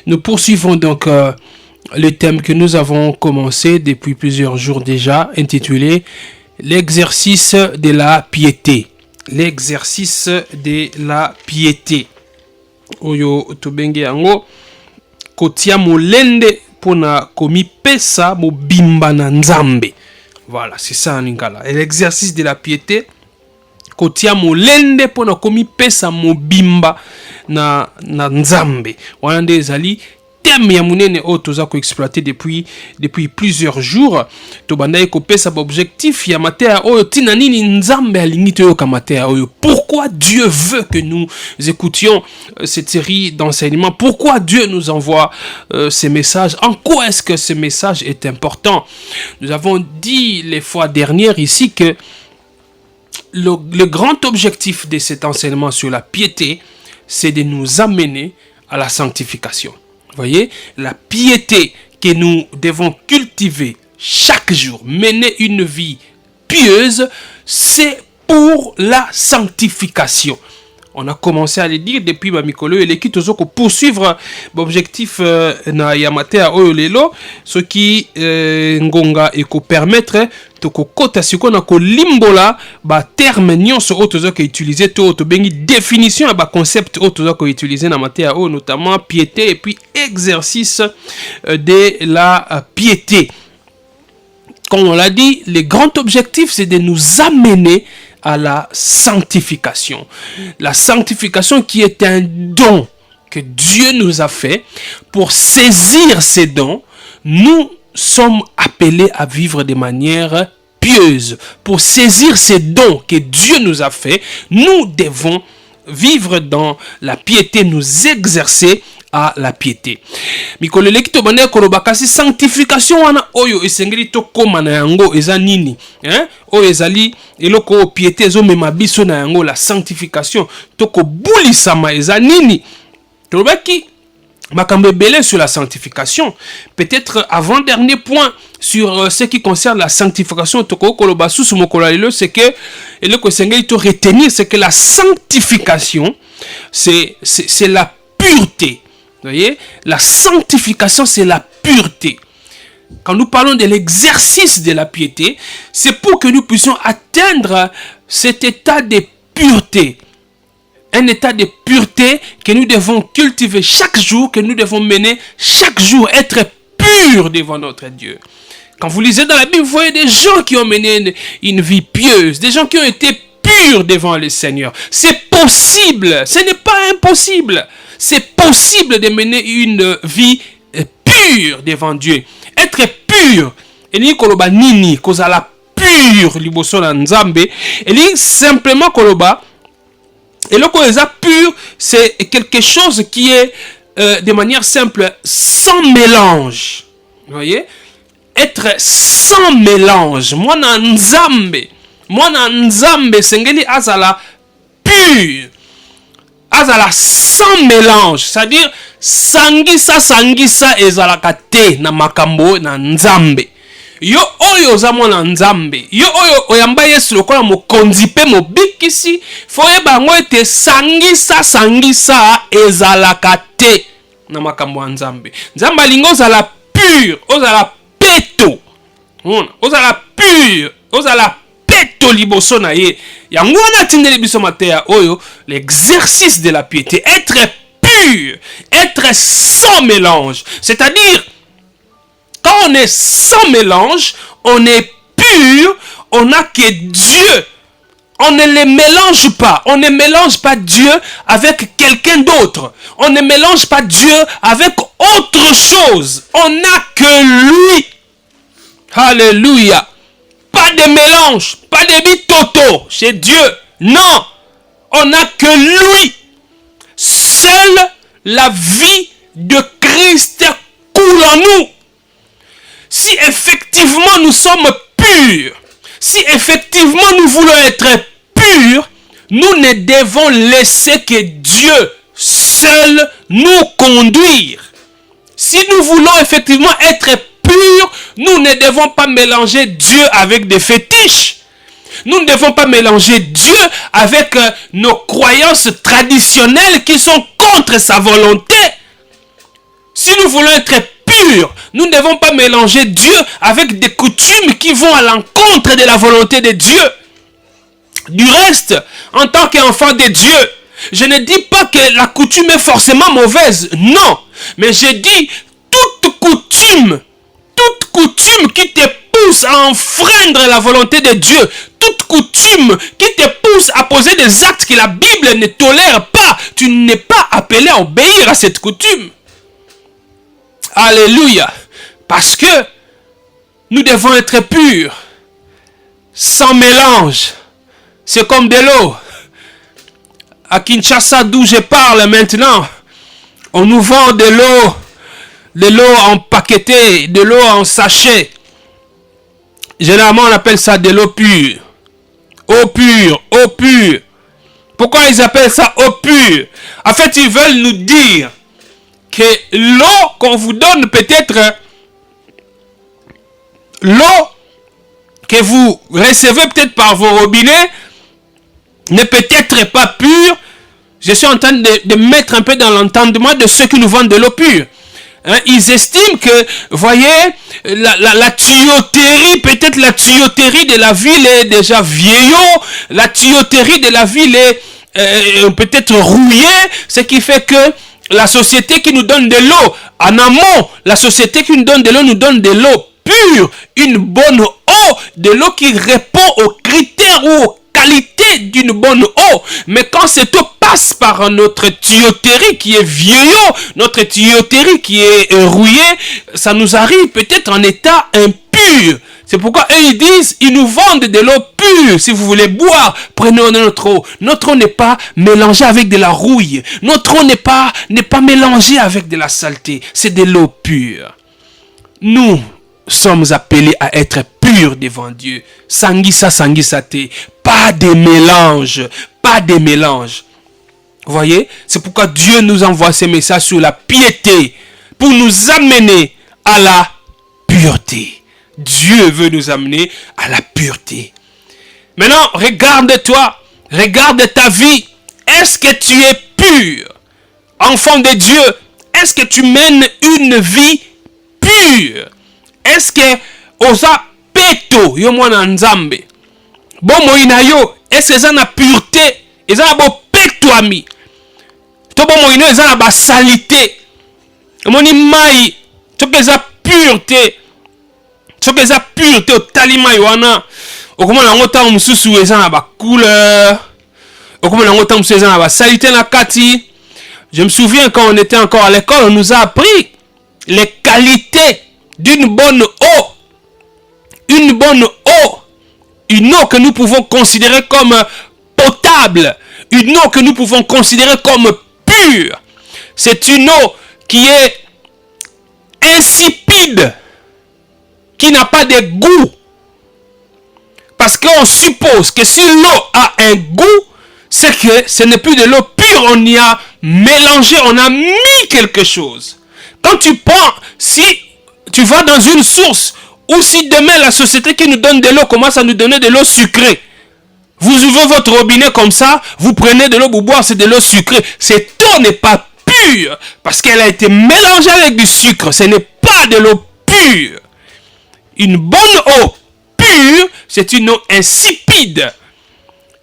Nous poursuivons donc le thème que nous avons commencé depuis plusieurs jours déjà, intitulé l'exercice de la piété. L'exercice de la piété. Oyo tobenge yango kotia molende pona komipesa mobimba na nzambe. Voilà, c'est ça en lingala. L'exercice de la piété kotia molende pona komipesa mobimba na nzambe. Wana nde ezali thème ya munene oyo toza ko exploiter depuis plusieurs jours. Tobanda kopesa ba objectif ya mateya oyo tina nini nzambe alingi toyoka mateya oyo. Pourquoi Dieu veut que nous écoutions cette série d'enseignements? Pourquoi Dieu nous envoie ces messages? En quoi est-ce que ce message est important? Nous avons dit les fois dernières ici que le grand objectif de cet enseignement sur la piété, c'est de nous amener à la sanctification. Vous voyez, la piété que nous devons cultiver chaque jour, mener une vie pieuse, c'est pour la sanctification. On a commencé à le dire depuis Mikolo et l'équipe pour poursuivre l'objectif na yamatea oyo lelo, ce qui ngonga et ko permettre to ko kota siko na ko limbola ba terme nyonso otozo ko utiliser to bengi définition ba concept otozo ko utiliser na matea oyo, notamment piété et puis exercice de la piété. Comme on l'a dit, le grand objectif c'est de nous amener à la sanctification. La sanctification qui est un don que Dieu nous a fait. Pour saisir ces dons, nous sommes appelés à vivre de manière pieuse. Pour saisir ces dons que Dieu nous a fait, nous devons vivre dans la piété, nous exercer à la piété. Mikolo leki to bande koloba kasi sanctification wana oyo esengeli to koma na yango eza nini, oyo ezali eloko piété ezo mema biso na yango. La sanctification to ko bulisama eza nini? Tolobaki makambo ebele sur la sanctification. Peut-être avant-dernier point sur ce qui concerne la sanctification to ko koloba susu mokolo lelo, c'est que eloko esengeli to retenir, c'est que la sanctification c'est la pureté. Vous voyez, la sanctification, c'est la pureté. Quand nous parlons de l'exercice de la piété, c'est pour que nous puissions atteindre cet état de pureté. Un état de pureté que nous devons cultiver chaque jour, que nous devons mener chaque jour, être purs devant notre Dieu. Quand vous lisez dans la Bible, vous voyez des gens qui ont mené une vie pieuse, des gens qui ont été purs devant le Seigneur. C'est possible, ce n'est pas impossible. C'est possible de mener une vie pure devant Dieu. Être pur. Et ni koloba nini kozala pur liboso na nzambe. Et ni simplement koloba. Et le eza pur, c'est quelque chose qui est de manière simple, sans mélange. Vous voyez? Être sans mélange. Moi na nzambe sengeli azala pur. Azala sans mélange, c'est-à-dire sangisa ezalaka te na makambo na nzambe. Yo oyo ozamo na nzambe, yo oyo oyamba Yesu lokola mokonzi pe mobikisi, foye bango ete sangisa ezalaka te na makambo ya nzambe. Nzambe alingi ozala pur, ozala peto. Ozala pur, ozala peto liboso na ye. Yango wana tindeli biso mateya oyo, l'exercice de la piété, être pur, être sans mélange. C'est-à-dire, quand on est sans mélange, on est pur, on n'a que Dieu. On ne les mélange pas. On ne mélange pas Dieu avec quelqu'un d'autre. On ne mélange pas Dieu avec autre chose. On n'a que lui. Alléluia. Pas de mélange, pas de bitoto chez Dieu. Non, on n'a que lui. Seule la vie de Christ coule en nous. Si effectivement nous sommes purs, si effectivement nous voulons être purs, nous ne devons laisser que Dieu seul nous conduire. Si nous voulons effectivement être purs, nous ne devons pas mélanger Dieu avec des fétiches. Nous ne devons pas mélanger Dieu avec nos croyances traditionnelles qui sont contre sa volonté. Si Si nous voulons être purs, nous ne devons pas mélanger Dieu avec des coutumes qui vont à l'encontre de la volonté de Dieu. Du reste, en tant qu'enfant de Dieu, je ne dis pas que la coutume est forcément mauvaise, non. Mais je dis toute coutume qui te pousse à enfreindre la volonté de Dieu, toute coutume qui te pousse à poser des actes que la Bible ne tolère pas, tu n'es pas appelé à obéir à cette coutume. Alléluia. Parce que nous devons être purs, sans mélange. C'est comme de l'eau. À Kinshasa, d'où je parle maintenant, on nous vend de l'eau en paqueté, de l'eau en sachet. Généralement, on appelle ça de l'eau pure. Eau pure, eau pure. Pourquoi ils appellent ça eau pure? En fait, ils veulent nous dire que l'eau qu'on vous donne, peut-être l'eau que vous recevez peut-être par vos robinets, n'est peut-être pas pure. Je suis en train de mettre un peu dans l'entendement de ceux qui nous vendent de l'eau pure. Ils estiment que, voyez, la tuyauterie, peut-être la tuyauterie de la ville est déjà vieillot, la tuyauterie de la ville est peut-être rouillée, ce qui fait que la société qui nous donne de l'eau, en amont, la société qui nous donne de l'eau pure, une bonne eau, de l'eau qui répond aux critères ou aux qualités d'une bonne eau. Mais quand cette eau passe par notre tuyauterie qui est vieillot, notre tuyauterie qui est rouillée, ça nous arrive peut-être en état impur. C'est pourquoi eux ils disent, ils nous vendent de l'eau pure. Si vous voulez boire, prenez notre eau. Notre eau n'est pas mélangée avec de la rouille. Notre eau n'est pas mélangée avec de la saleté. C'est de l'eau pure. Nous sommes appelés à être purs devant Dieu. Sangisa, sangisate. Pas de mélange. Pas de mélange. Vous voyez? C'est pourquoi Dieu nous envoie ces messages sur la piété. Pour nous amener à la pureté. Dieu veut nous amener à la pureté. Maintenant, regarde-toi. Regarde ta vie. Est-ce que tu es pur? Enfant de Dieu, est-ce que tu mènes une vie pure? Est-ce que osa peto yo mwana nzambe? Bon moina yo, est-ce que ça na pureté? Et ça na bo peto ami. To bon moina ça na ba salité. Moni mai, to que ça pureté. To que ça pureté au talima wana. Okomona ngota mususu eza na ba couleur. Okomona ngota mususu eza na ba salité na kati. Je me souviens quand on était encore à l'école, on nous a appris les qualités d'une bonne eau. Une bonne eau. Une eau que nous pouvons considérer comme potable. Une eau que nous pouvons considérer comme pure. C'est une eau qui est insipide. Qui n'a pas de goût. Parce qu'on suppose que si l'eau a un goût, c'est que ce n'est plus de l'eau pure. On y a mélangé, on a mis quelque chose. Quand tu prends, si tu vas dans une source, ou si demain la société qui nous donne de l'eau commence à nous donner de l'eau sucrée, vous ouvrez votre robinet comme ça, vous prenez de l'eau pour boire, c'est de l'eau sucrée. Cette eau n'est pas pure, parce qu'elle a été mélangée avec du sucre. Ce n'est pas de l'eau pure. Une bonne eau pure, c'est une eau insipide.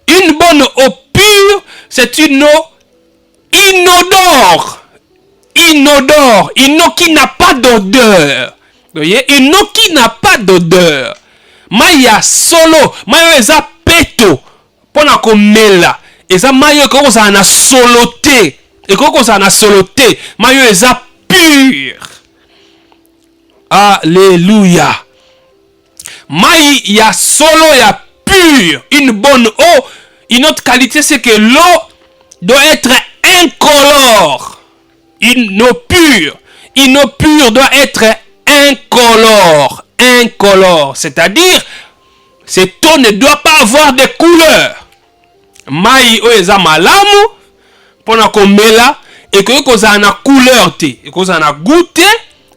Une bonne eau pure, c'est une eau inodore. Inodore. Une eau qui n'a pas d'odeur. Vous voyez? Une eau qui n'a pas d'odeur. Maya solo. Maya eza peto. Pona komela. Eza maya koko za na soloté. Et koko za na soloté. Maya eza pur. Alléluia. Maï ya solo ya pur. Une bonne eau. Une autre qualité, c'est que l'eau doit être incolore. Une eau pure. Une eau pure doit être incolore. Incolore. C'est-à-dire, cette eau ne doit pas avoir de couleur. Maï oeza malamu. Pona komela. Et que koza na couleur te. Et koza na goûte.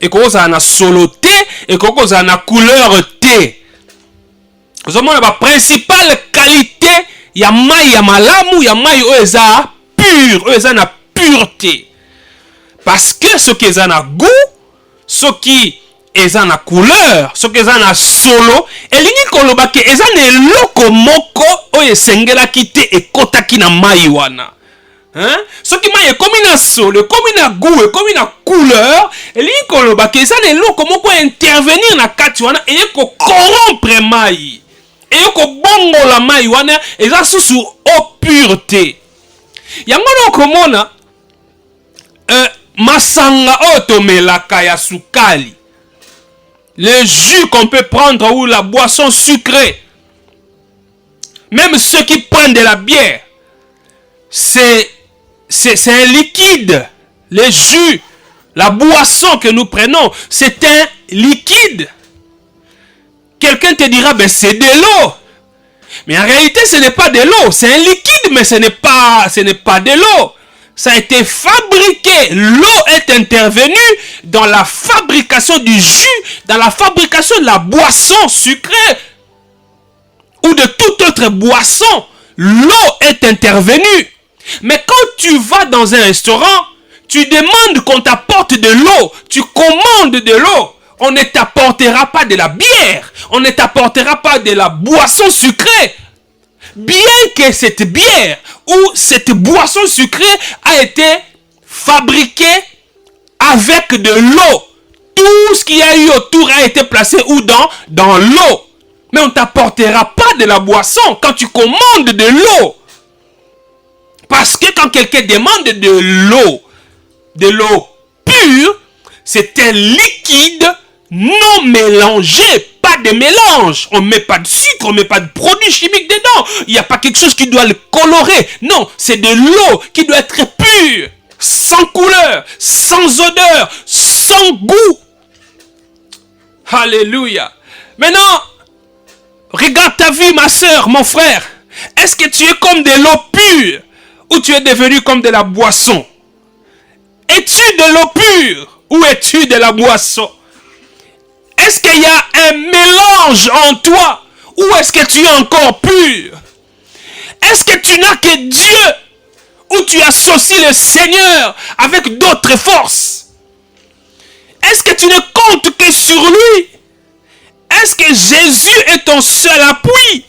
Et koza na solo te. Et koza na couleur te. Vous avez la principale qualité. Ya mai ya malamu. Ya mai oeza pure. Oeza na pureté. parce que ce qui est na goût, ce qui est na couleur, ce qui est na solo, elingi koloba ke eza na eloko moko oyo esengelaki te ekotaki na mai wana. Ce qui m'a comme na solo, comme na goût, comme na couleur, elingi koloba ke eza na eloko moko intervenir na kati wana et ko corrompre mai. Et ko bongola mai wana eza susu o pureté. Yango no komona masanga otomelaka ya sukali. Le jus qu'on peut prendre ou la boisson sucrée. Même ceux qui prennent de la bière. C'est un liquide. Le jus, la boisson que nous prenons, c'est un liquide. Quelqu'un te dira, ben c'est de l'eau. Mais en réalité, ce n'est pas de l'eau. C'est un liquide, mais ce n'est pas de l'eau. Ça a été fabriqué. L'eau est intervenue dans la fabrication du jus, dans la fabrication de la boisson sucrée ou de toute autre boisson. L'eau est intervenue. Mais quand tu vas dans un restaurant, tu demandes qu'on t'apporte de l'eau. Tu commandes de l'eau. On ne t'apportera pas de la bière. On ne t'apportera pas de la boisson sucrée. Bien que cette bière ou cette boisson sucrée a été fabriquée avec de l'eau. Tout ce qu'il y a eu autour a été placé où dans l'eau. Mais on ne t'apportera pas de la boisson quand tu commandes de l'eau. Parce que quand quelqu'un demande de l'eau pure, c'est un liquide non mélangé, pas de mélange. On ne met pas de sucre, on ne met pas de produits chimiques dedans. Il n'y a pas quelque chose qui doit le colorer. Non, c'est de l'eau qui doit être pure, sans couleur, sans odeur, sans goût. Alléluia. Maintenant, regarde ta vie, ma soeur, mon frère. Est-ce que tu es comme de l'eau pure ou tu es devenu comme de la boisson? Es-tu de l'eau pure ou es-tu de la boisson? Est-ce qu'il y a un mélange en toi ou est-ce que tu es encore pur? Est-ce que tu n'as que Dieu ou tu associes le Seigneur avec d'autres forces? Est-ce que tu ne comptes que sur lui? Est-ce que Jésus est ton seul appui?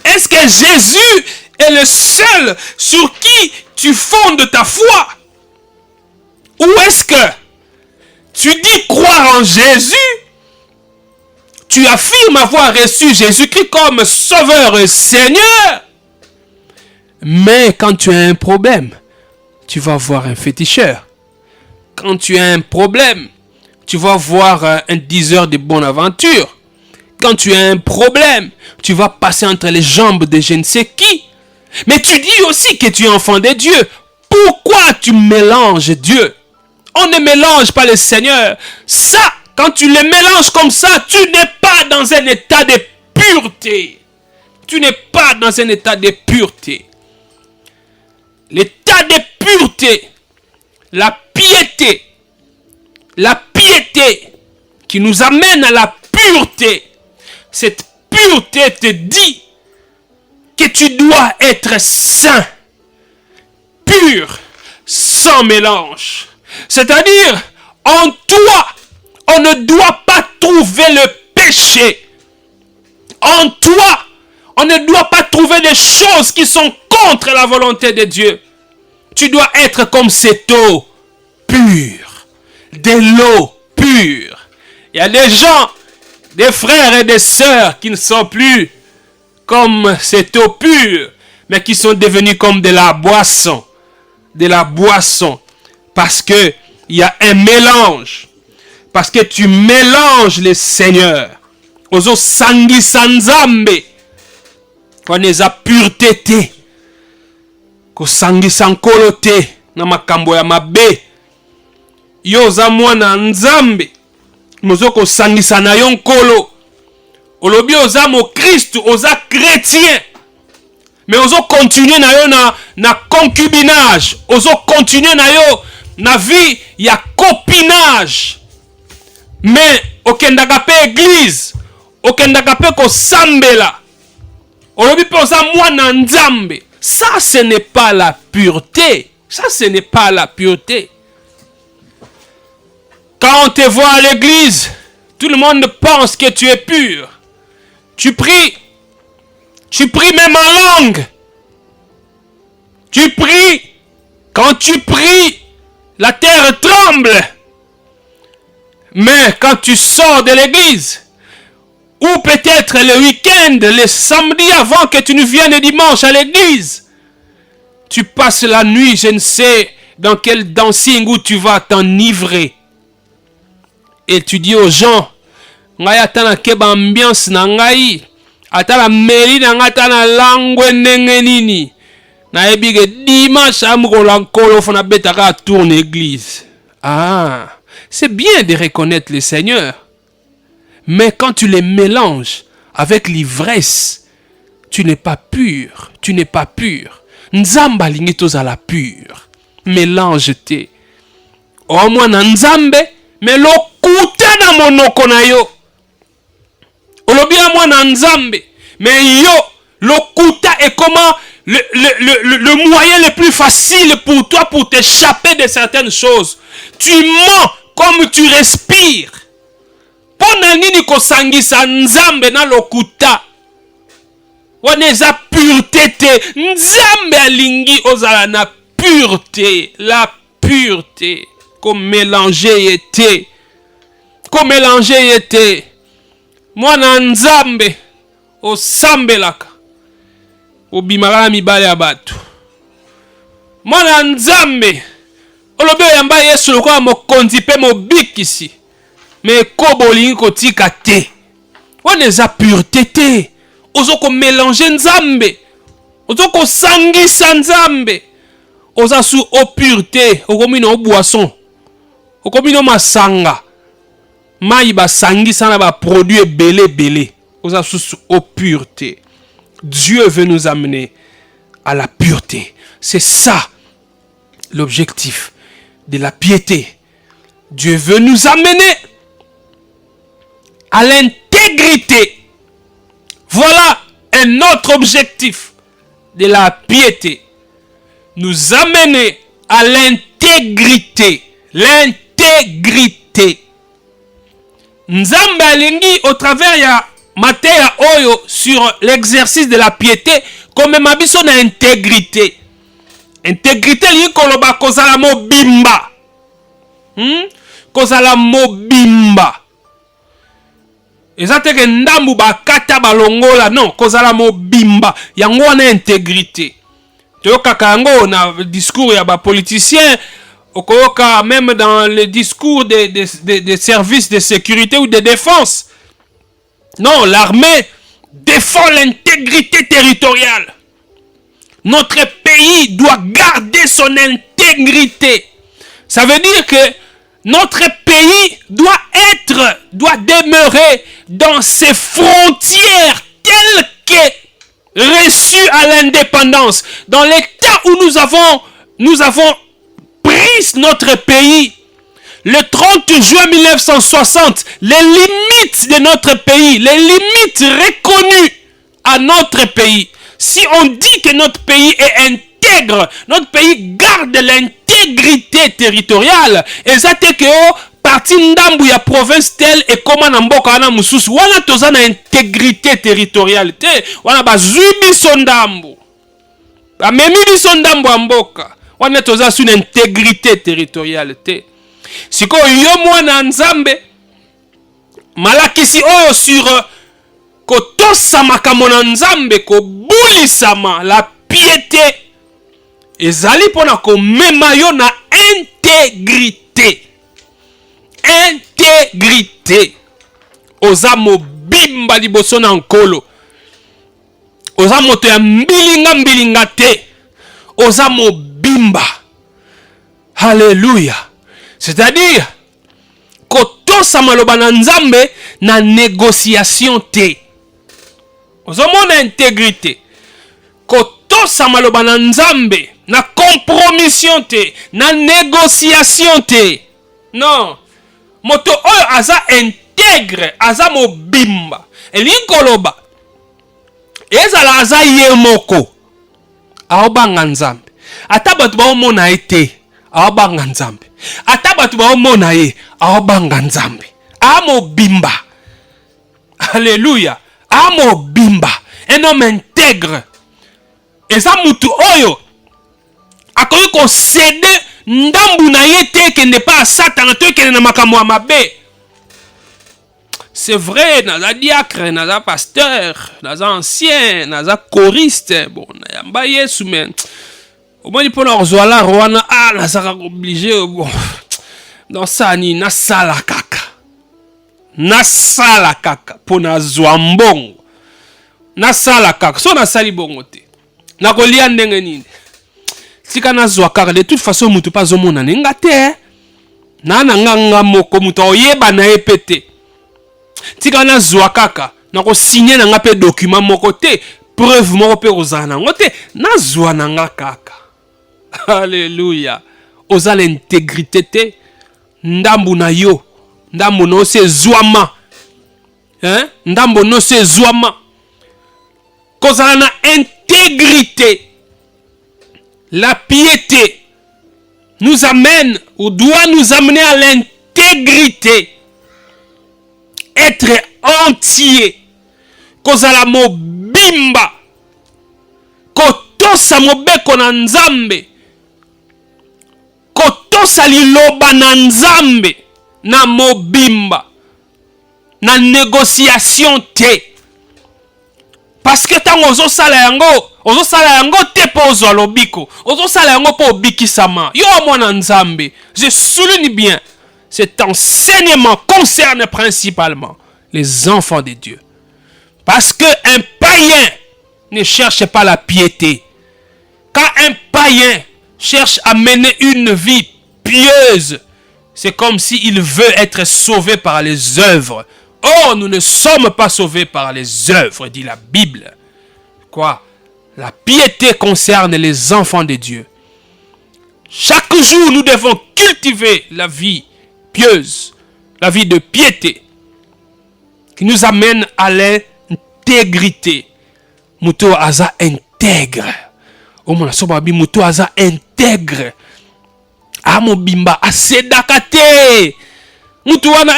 Est-ce que Jésus est le seul sur qui tu fondes ta foi? Ou est-ce que tu dis croire en Jésus, tu affirmes avoir reçu Jésus-Christ comme Sauveur et Seigneur, mais quand tu as un problème, tu vas voir un féticheur. Quand tu as un problème, tu vas voir un diseur de bonne aventure. Quand tu as un problème, tu vas passer entre les jambes de je ne sais qui. Mais tu dis aussi que tu es enfant de Dieu. Pourquoi tu mélanges Dieu? On ne mélange pas le Seigneur. Ça, quand tu le mélanges comme ça, tu n'es pas dans un état de pureté. Tu n'es pas dans un état de pureté. L'état de pureté, la piété qui nous amène à la pureté. Cette pureté te dit que tu dois être saint, pur, sans mélange. C'est-à-dire, en toi, on ne doit pas trouver le péché. En toi, on ne doit pas trouver des choses qui sont contre la volonté de Dieu. Tu dois être comme cette eau pure, de l'eau pure. Il y a des gens, des frères et des sœurs qui ne sont plus comme cette eau pure, mais qui sont devenus comme de la boisson. De la boisson. Parce que il y a un mélange. Parce que tu mélanges le Seigneur. Ozo sangi sanzambe. Kwaneza pureté te. Ko sangi sankolo te. Na makambo ya mabe. Yo za mwana nzambe. Mozo ko sangi sana yo nkolo. Olobi oza mo Christ, oza chrétien. Mais ozo continuer na yo na concubinage. Ozo continuer na yo na vie ya copinage. Mais okendaka pe église, okendaka pe ko sambela. Olobi pe oza mwana nzambe. Ça ce n'est pas la pureté. Ça ce n'est pas la pureté. Quand on te voit à l'église, tout le monde pense que tu es pur. Tu pries même en langue. Tu pries. Quand tu pries, la terre tremble. Mais quand tu sors de l'église, ou peut-être le week-end, le samedi avant que tu ne viennes dimanche à l'église, tu passes la nuit, je ne sais dans quel dancing où tu vas t'enivrer. Et tu dis aux gens, ngai atana keba ambiance na ngai, atala meli na ngai atana langwe ndenge nini. Na ebige dimanche amukola nkolo fona betaka tourne église. Ah, c'est bien de reconnaître le Seigneur. Mais quand tu les mélanges avec l'ivresse, tu n'es pas pur. Tu n'es pas pur. Nzamba lingi tozala pur. Mélange-te. Au moins na nzambe, mais lokuta na monoko na yo. Olobi a moi na nzambe, mais yo, lokuta est comment le moyen le plus facile pour toi pour t'échapper de certaines choses. Tu mens comme tu respires. Pona nini kosangisa nzambe na lokuta. Wana eza pureté te. Nzambe alingi ozala na pureté. La pureté. Ko mélanger yete. Ko mélanger yete. Mwana nzambe osambelaka. Obimaka na mibale ya bato. Mwana nzambe olobi oyamba Yesu lokola mokonzi mpe mobikisi. Mais kobolingi kotika te. Wana eza pureté te. Ozo ko mélanger nzambe. Ozo ko sangisa nzambe. Oza su o pureté. Okomi na boisson. Okomi na masanga. Mai ba sangisa na ba produit belé. Oza su o pureté. Dieu veut nous amener à la pureté. C'est ça l'objectif de la piété. Dieu veut nous amener à l'intégrité. Voilà un autre objectif de la piété. Nous amener à l'intégrité. L'intégrité. Nzambe alingi au travers ya Matéa Oyo sur l'exercice de la piété comme mabiso na intégrité. Intégrité li koloba kozala mobimba. Kozala mobimba. Eza teke ndambu bakata balongola non kozala mobimba yango wana intégrité. Toyokaka yango na discours ya ba politiciens, okoyoka même dans le discours des services de sécurité ou de défense. Non, l'armée défend l'intégrité territoriale. Notre pays doit garder son intégrité. Ça veut dire que notre pays doit demeurer dans ses frontières telles que reçues à l'indépendance. Dans l'état où nous avons pris notre pays, le 30 juin 1960, les limites de notre pays, les limites reconnues à notre pays. Si on dit que notre pays est intègre, notre pays garde l'intégrité territoriale, et ça te que parti ndambu ya province telle et comment namboka wana mususu wana toza na intégrité territoriale te wana bazui biso ndambu bamemi biso ndambu ya mboka wana toza su na intégrité territoriale te. Siko yo mwana nzambe malakisi oyo sur kotosama kamona nzambe kobulisama la piété ezali pona komema yo na intégrité. Intégrité. Oza mobimba liboso na nkolo. Oza moto ya mbilinga te. Oza mobimba. Alléluia. C'est-à-dire kotosa maloba na nzambe na négociation te. Oza mona intégrité. Kotosa maloba na nzambe na compromission te, na négociation te. Non. Moto oyo aza intègre, aza mobimba. Elingi koloba ezala aza ye moko aobanga nzambe. Ata bato baomona ete aobanga nzambe. Ata batu baomona ye aobanga nzambe. Amobimba. Alléluia. Amobimba. Un homme intègre. Et ça mutu oyo akoki ko céder ndambu na ye te kende pa Satan to kende na makambo ya mabe. C'est vrai, naza diacre, naza pasteur, naza ancien, naza choriste. Bon, yamba yesu men. Au moins pour leur zoala rwana naza obligé bon. Dans ça ni na sala kaka. Na sala kaka pour na zwambongo. Na sala kaka so na sali bongo te. Na kolia ndenge nini. Tika na zwa kaka de toute façon mutu pas omona nenga te. Na nganga moko mutu oyeba na epete. Tika na zwa kaka na ko signer na ngape document moko te, preuve moko pe ozana ngote na zwa na nga kaka. Alléluia. Oza l'intégrité te ndambu na yo. Ndambu no se zwama. Hein? Ndambu no se zwama. Kozala na intégrité. La piété nous amène ou doit nous amener à l'intégrité. Être entier. Kozala mobimba. Kotosa mobeko na nzambe. Kotosa liloba na nzambe. Na mobimba. Na négociation te. Parce que tant ozo sala yango te po ozo lobiko. Ozo sala yango po obikisama. Yo mwana nzambe. Je souligne bien. Cet enseignement concerne principalement les enfants de Dieu. Parce qu'un païen ne cherche pas la piété. Quand un païen cherche à mener une vie pieuse, c'est comme s'il veut être sauvé par les œuvres. Oh, nous ne sommes pas sauvés par les œuvres, dit la Bible. Quoi? La piété concerne les enfants de Dieu. Chaque jour, nous devons cultiver la vie pieuse, la vie de piété, qui nous amène à l'intégrité. Muto aza intègre. Oh mon asobabi, muto aza intègre. Amo bimba asedakate. Mutu wana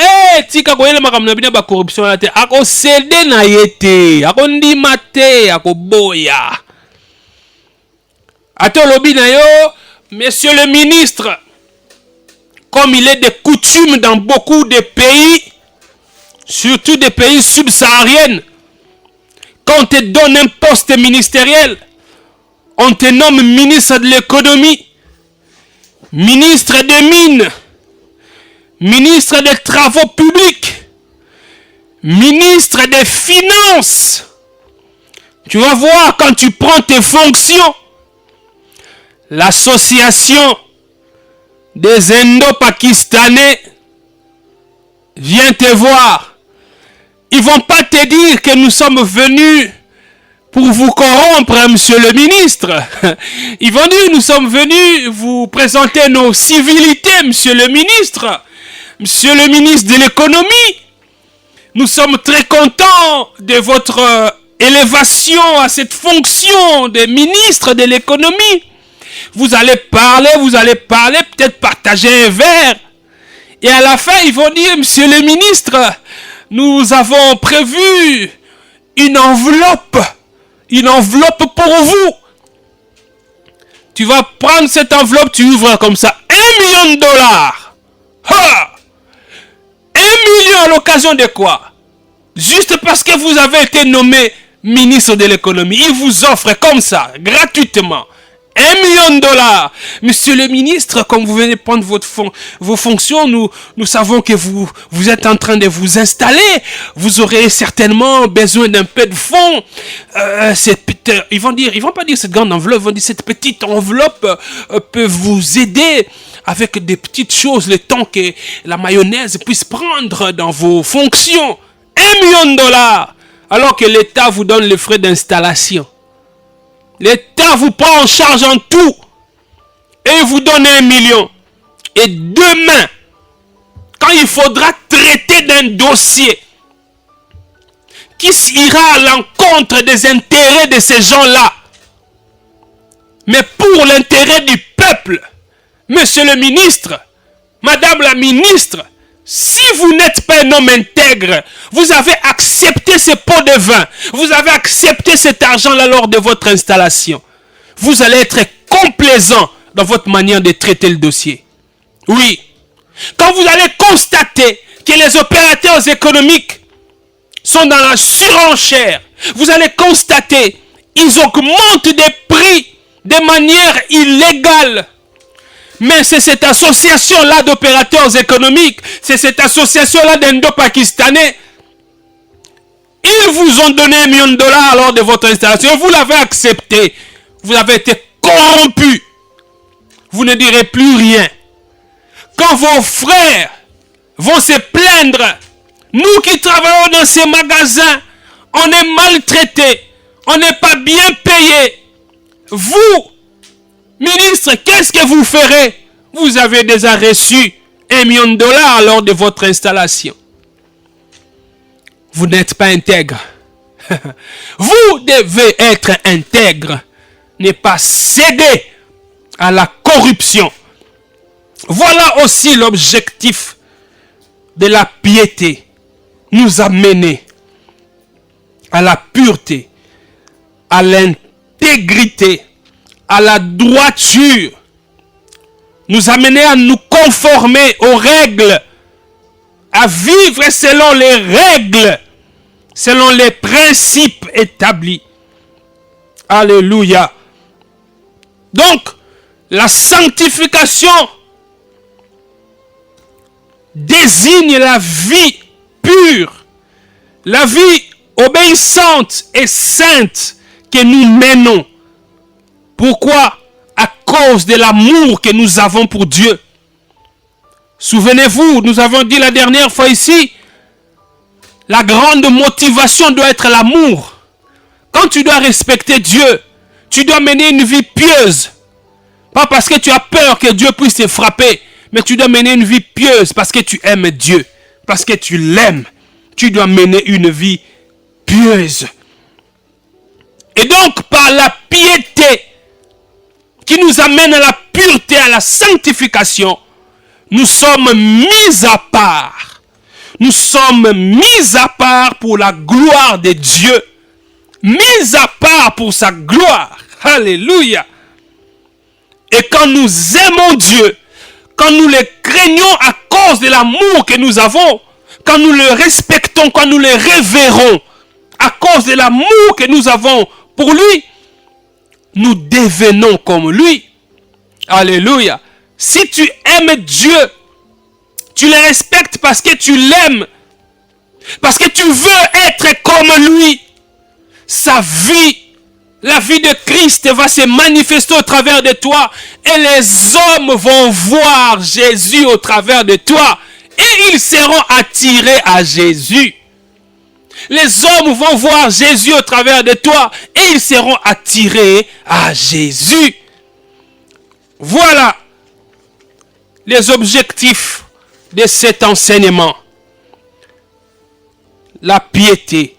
tika koyele makambo na bina ba corruption na te. Ako cede na yete, ako ndima te, ako boya. Ato lobi na yo, monsieur le ministre, comme il est de coutume dans beaucoup de pays, surtout des pays subsahariens, quand on te donne un poste ministériel, on te nomme ministre de l'économie, ministre des mines, ministre des travaux publics, ministre des finances. Tu vas voir quand tu prends tes fonctions, l'association des Indo-Pakistanais vient te voir. Ils vont pas te dire que nous sommes venus pour vous corrompre, monsieur le ministre. Ils vont dire nous sommes venus vous présenter nos civilités, monsieur le ministre. Monsieur le ministre de l'économie, nous sommes très contents de votre élévation à cette fonction de ministre de l'économie. Vous allez parler, peut-être partager un verre. Et à la fin, ils vont dire, monsieur le ministre, nous avons prévu une enveloppe pour vous. Tu vas prendre cette enveloppe, tu ouvres comme ça, $1 million. Ha! 1 million à l'occasion de quoi? Juste parce que vous avez été nommé ministre de l'économie. Ils vous offrent comme ça, gratuitement, $1 million. Monsieur le ministre, comme vous venez prendre vos fonctions, nous savons que vous êtes en train de vous installer. Vous aurez certainement besoin d'un peu de fonds. Ils vont pas dire cette grande enveloppe, ils vont dire cette petite enveloppe peut vous aider avec des petites choses, le temps que la mayonnaise puisse prendre dans vos fonctions. $1 million. Alors que l'État vous donne les frais d'installation. L'État vous prend en charge en tout. Et vous donne 1 million. Et demain, quand il faudra traiter d'un dossier qui ira à l'encontre des intérêts de ces gens-là, mais pour l'intérêt du peuple, Monsieur le ministre, Madame la ministre, si vous n'êtes pas un homme intègre, vous avez accepté ce pot de vin, vous avez accepté cet argent-là lors de votre installation, vous allez être complaisant dans votre manière de traiter le dossier. Oui. Quand vous allez constater que les opérateurs économiques sont dans la surenchère, vous allez constater qu'ils augmentent des prix de manière illégale. Mais c'est cette association-là d'opérateurs économiques, c'est cette association-là d'Indo-Pakistanais. Ils vous ont donné $1 million lors de votre installation. Vous l'avez accepté. Vous avez été corrompu. Vous ne direz plus rien. Quand vos frères vont se plaindre, nous qui travaillons dans ces magasins, on est maltraités, on n'est pas bien payés. Vous, ministre, qu'est-ce que vous ferez? Vous avez déjà reçu $1 million lors de votre installation. Vous n'êtes pas intègre. Vous devez être intègre, ne pas céder à la corruption. Voilà aussi l'objectif de la piété. Nous amener à la pureté, à l'intégrité, à la droiture. Nous amener à nous conformer aux règles, à vivre selon les règles, selon les principes établis. Alléluia. Donc, la sanctification désigne la vie pure, la vie obéissante et sainte que nous menons. Pourquoi? À cause de l'amour que nous avons pour Dieu. Souvenez-vous, nous avons dit la dernière fois ici, la grande motivation doit être l'amour. Quand tu dois respecter Dieu, tu dois mener une vie pieuse. Pas parce que tu as peur que Dieu puisse te frapper, mais tu dois mener une vie pieuse parce que tu aimes Dieu, parce que tu l'aimes. Tu dois mener une vie pieuse. Et donc, par la piété qui nous amène à la pureté, à la sanctification, nous sommes mis à part. Nous sommes mis à part pour la gloire de Dieu. Mis à part pour sa gloire. Alléluia. Et quand nous aimons Dieu, quand nous le craignons à cause de l'amour que nous avons, quand nous le respectons, quand nous le révérons, à cause de l'amour que nous avons pour lui, nous devenons comme lui. Alléluia. Si tu aimes Dieu, tu le respectes parce que tu l'aimes, parce que tu veux être comme lui. Sa vie, la vie de Christ va se manifester au travers de toi et les hommes vont voir Jésus au travers de toi et ils seront attirés à Jésus. Les hommes vont voir Jésus au travers de toi et ils seront attirés à Jésus. Voilà les objectifs de cet enseignement. La piété,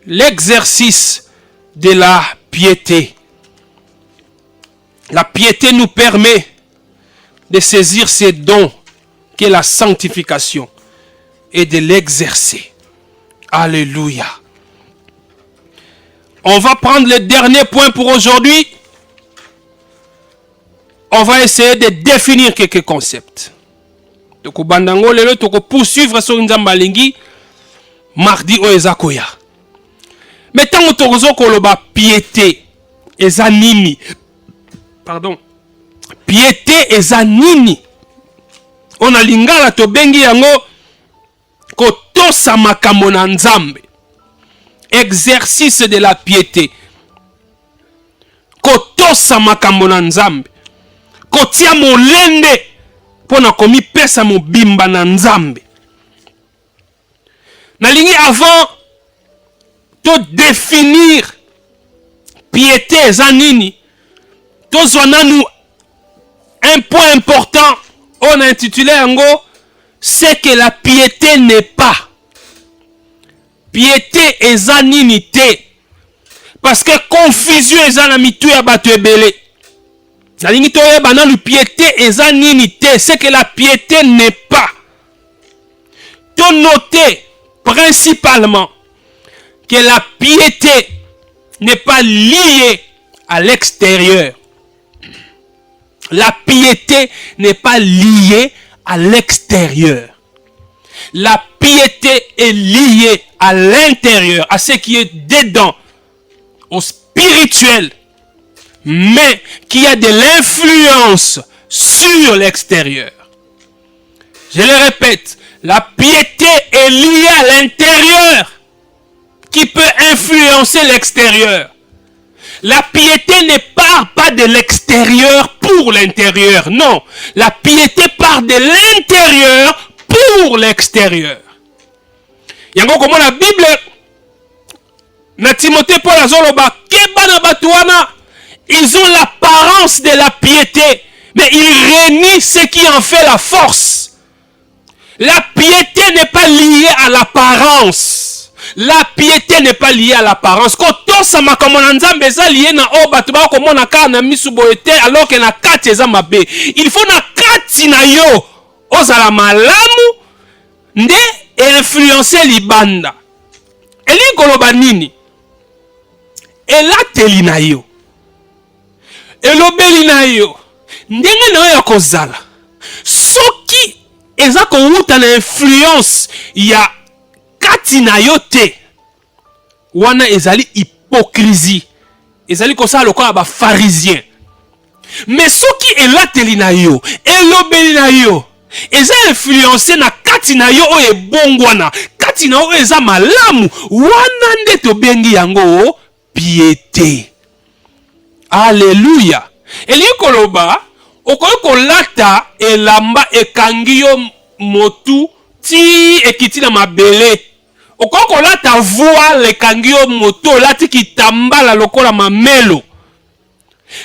l'exercice de la piété. La piété nous permet de saisir ces dons qu'est la sanctification et de l'exercer. Alléluia. On va prendre le dernier point pour aujourd'hui. On va essayer de définir quelques concepts. Donc, bandango lelo toko poursuivre sur nzamba lingi mardi o ezakoya. Mais tant que tozo koloba piété eza nini. Pardon. Piété eza nini. On a lingala to bengi yango kotosa makambo na nzambe. Exercice de la piété. Kotosa makambo na nzambe. Kotia molende pona komi pesa mobimba na nzambe. Nalingi avant to définir piété eza nini, tozwana nous un point important on a intitulé yango c'est que la piété n'est pas. Piété eza nini te. Parce que confusion eza na mitu ya bato ebele. La piété eza ninité, c'est que la piété n'est pas. Tu noter principalement que la piété n'est pas liée à l'extérieur. La piété n'est pas liée à l'extérieur. La piété est liée à l'intérieur, à ce qui est dedans, au spirituel, mais qui a de l'influence sur l'extérieur. Je le répète, la piété est liée à l'intérieur, qui peut influencer l'extérieur. La piété ne part pas de l'extérieur pour l'intérieur, non. La piété part de l'intérieur pour l'extérieur. Yango comme la Bible, na Timothée Paul azoloba, kebana batuana, ils ont l'apparence de la piété, mais ils renient ce qui en fait la force. La piété n'est pas liée à l'apparence. La piété n'est pas liée à l'apparence. Koto sama komona nzambe eza lié na oba tuba komona ka na misu boete alors que na kati eza mabe. Il faut na kati na yo ozala malamu nde influencer libanda. Eli koloba nini? Elateli na yo. Elobeli na yo. Ndenge na yo kozala. Soki eza kouta na influence ya kati na yo te, wana ezali hypocrisie, ezali kosala lokola ba pharisien. Mais soki elateli na yo, elobeli na yo, eza influencé na kati na yo oyo ebongwana, kati na yo eza malamu, wana nde tobengi yango piété. Alléluia. Elingi koloba, okoki kolata elamba ekangi yo motu ti ekiti na mabele. Okoki kolata voile ekangi yo moto lati kitambala lokola mamelo.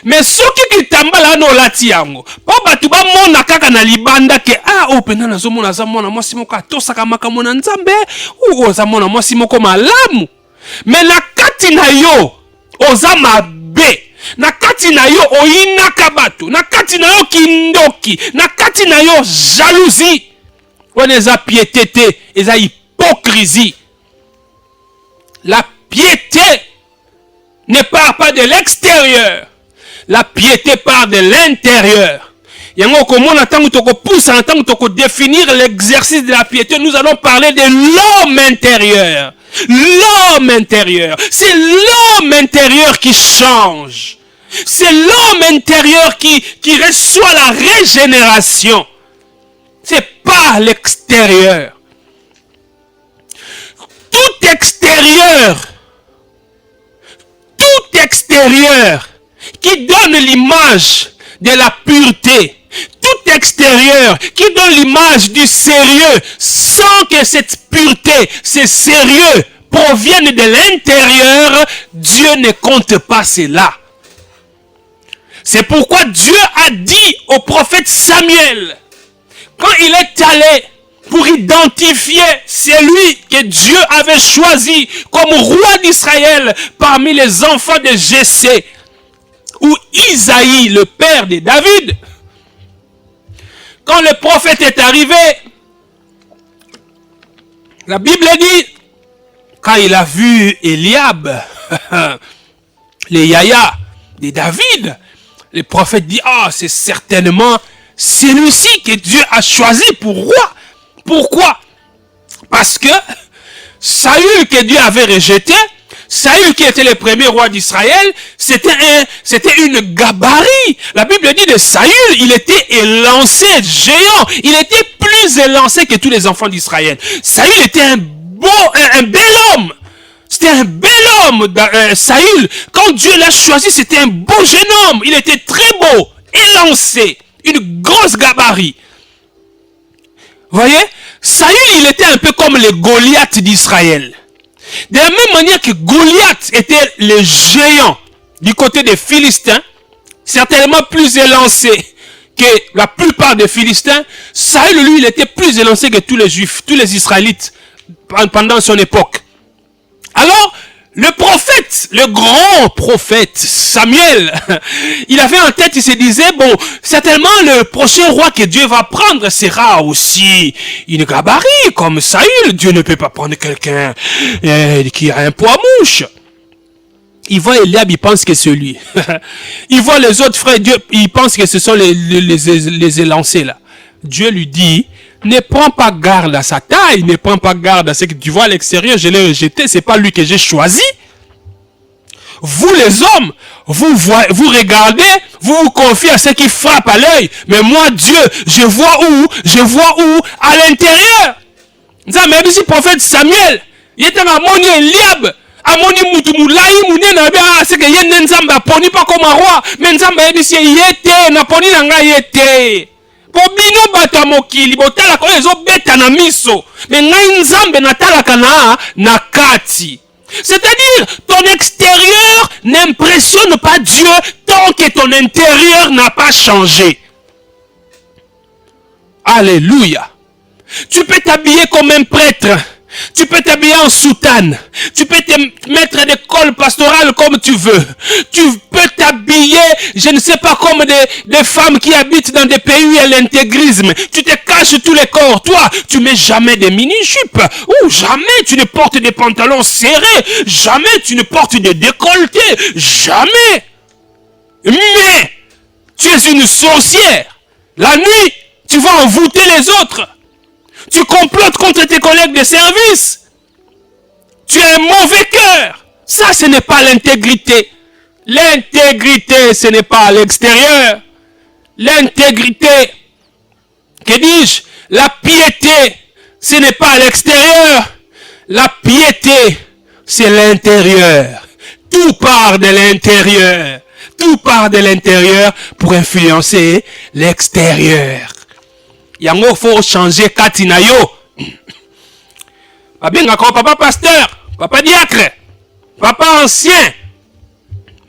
Mais soki kitambala wana olati yango, po batu bamona kaka na libanda ke opena nazomona aza mwana mwasi moko atosaka makambo na Nzambe, oza mwana mwasi moko malamu. Mais na kati na yo oza mabe. Na kati na yo oyinaka batu, na kati na yo kindoki, na kati na yo jalousie. Wana eza piété te, eza hypocrisie. La piété ne part pas de l'extérieur. La piété part de l'intérieur. Yango komona tangu toko poussa, tangu toko définir l'exercice de la piété, nous allons parler de l'homme intérieur. L'homme intérieur. C'est l'homme intérieur qui change. C'est l'homme intérieur qui reçoit la régénération. C'est pas l'extérieur. Tout extérieur qui donne l'image de la pureté, tout extérieur qui donne l'image du sérieux, sans que cette pureté, ce sérieux provienne de l'intérieur, Dieu ne compte pas cela. C'est pourquoi Dieu a dit au prophète Samuel, quand il est allé pour identifier celui que Dieu avait choisi comme roi d'Israël parmi les enfants de Jessé, ou Isaïe, le père de David. Quand le prophète est arrivé, la Bible dit, quand il a vu Eliab, les yaya de David, le prophète dit, c'est certainement celui-ci que Dieu a choisi pour roi. Pourquoi? Parce que Saül que Dieu avait rejeté, Saül qui était le premier roi d'Israël, c'était une gabarit. La Bible dit de Saül, il était élancé, géant. Il était plus élancé que tous les enfants d'Israël. Saül était un bel homme. C'était un bel homme, Saül. Quand Dieu l'a choisi, c'était un beau jeune homme. Il était très beau, élancé, une grosse gabarit. Vous voyez, Saül, il était un peu comme les Goliath d'Israël. De la même manière que Goliath était le géant du côté des Philistins, certainement plus élancé que la plupart des Philistins, Saül, lui, il était plus élancé que tous les Juifs, tous les Israélites pendant son époque. Alors, Le prophète, le grand prophète Samuel, il avait en tête, il se disait, bon, certainement le prochain roi que Dieu va prendre sera aussi une gabarit comme Saül. Dieu ne peut pas prendre quelqu'un qui a un poids mouche. Il voit Eliab, il pense que c'est lui. Il voit les autres frères, Dieu, il pense que ce sont les élancés là. Dieu lui dit, ne prends pas garde à sa taille, ne prends pas garde à ce que tu vois à l'extérieur, je l'ai rejeté, c'est pas lui que j'ai choisi. Vous les hommes, vous regardez, vous vous confiez à ce qui frappe à l'œil, mais moi Dieu, je vois où à l'intérieur. Ça même si prophète Samuel, il était à moni Eliab, à moni mutumulaï munena bia c'est que yenne nzamba poni pas comme un roi, mais nzamba ebisi yete na poni nanga yete. Bobino bato mokili botala ko ezo beta na miso mais ngai nzambe natalaka na kati. C'est-à-dire ton extérieur n'impressionne pas Dieu tant que ton intérieur n'a pas changé. Alléluia. Tu peux t'habiller comme un prêtre. Tu peux t'habiller en soutane. Tu peux te mettre des cols pastorales comme tu veux. Tu peux t'habiller, je ne sais pas, comme des femmes qui habitent dans des pays où il y a l'intégrisme. Tu te caches tous les corps. Toi, tu mets jamais des mini-jupes. Ou jamais tu ne portes des pantalons serrés. Jamais tu ne portes des décolletés. Jamais. Mais, tu es une sorcière. La nuit, tu vas envoûter les autres. Tu complotes contre tes collègues de service. Tu as un mauvais cœur. Ça, ce n'est pas l'intégrité. L'intégrité, ce n'est pas à l'extérieur. L'intégrité, que dis-je? La piété, ce n'est pas à l'extérieur. La piété, c'est l'intérieur. Tout part de l'intérieur. Tout part de l'intérieur pour influencer l'extérieur. Yango faut changer katina yo. Abenga ko papa pasteur, papa diacre, papa ancien.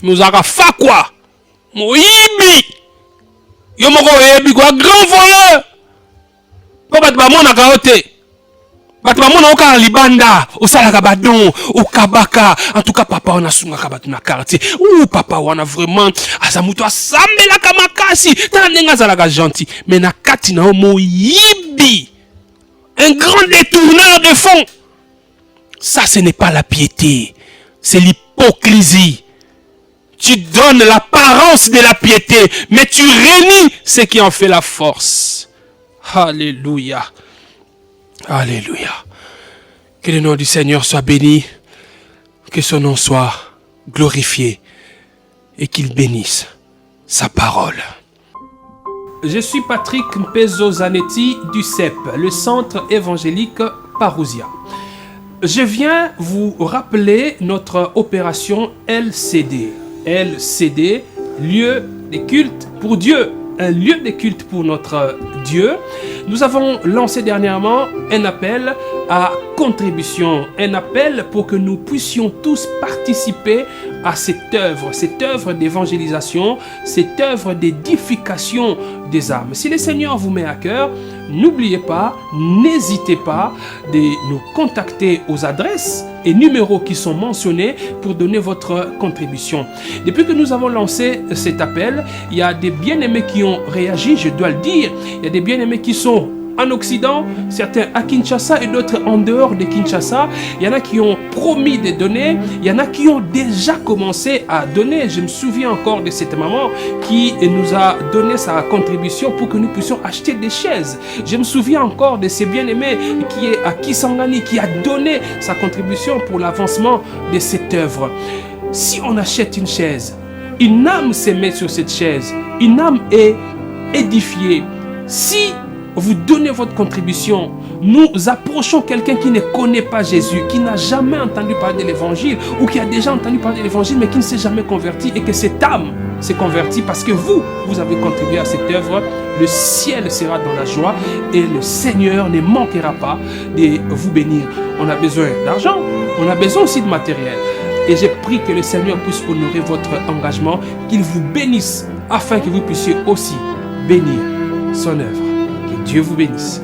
Nous avons fait quoi? Moyibi. Yo moko yebi quoi grand voleur. Papa ba mona kaote. Bat ba mona oka libanda, osala ka badon, okabaka. En tout cas papa on a sunga ka batuna quartier. Ou papa on a vraiment azamuto asambela ka makasi. Tana nenga zala ka gentil. Mais na katina moyibi. Un grand détourneur de fonds. Ça ce n'est pas la piété, c'est l'hypocrisie. Tu donnes l'apparence de la piété, mais tu rénies ce qui en fait la force. Alléluia. Alléluia. Que le nom du Seigneur soit béni, que son nom soit glorifié et qu'il bénisse sa parole. Je suis Patrick Mpezo Zanetti du CEP, le Centre évangélique Parousia. Je viens vous rappeler notre opération LCD. LCD, lieu de culte pour Dieu. Un lieu de culte pour notre Dieu. Nous avons lancé dernièrement un appel à contribution, un appel pour que nous puissions tous participer à cette œuvre d'évangélisation, cette œuvre d'édification des âmes. Si le Seigneur vous met à cœur, n'oubliez pas, n'hésitez pas de nous contacter aux adresses et numéros qui sont mentionnés pour donner votre contribution. Depuis que nous avons lancé cet appel, il y a des bien-aimés qui ont réagi, je dois le dire. Il y a des bien-aimés qui sont en Occident, certains à Kinshasa et d'autres en dehors de Kinshasa. Il y en a qui ont promis de donner, il y en a qui ont déjà commencé à donner. Je me souviens encore de cette maman qui nous a donné sa contribution pour que nous puissions acheter des chaises. Je me souviens encore de ces bien-aimés qui est à Kisangani, qui a donné sa contribution pour l'avancement de cette œuvre. Si on achète une chaise, une âme se met sur cette chaise, une âme est édifiée. Si vous donnez votre contribution, nous approchons quelqu'un qui ne connaît pas Jésus, qui n'a jamais entendu parler de l'évangile ou qui a déjà entendu parler de l'évangile mais qui ne s'est jamais converti et que cette âme s'est convertie parce que vous avez contribué à cette œuvre. Le ciel sera dans la joie et le Seigneur ne manquera pas de vous bénir. On a besoin d'argent, on a besoin aussi de matériel. Et j'ai pris que le Seigneur puisse honorer votre engagement, qu'il vous bénisse afin que vous puissiez aussi bénir son œuvre. Que Dieu vous bénisse.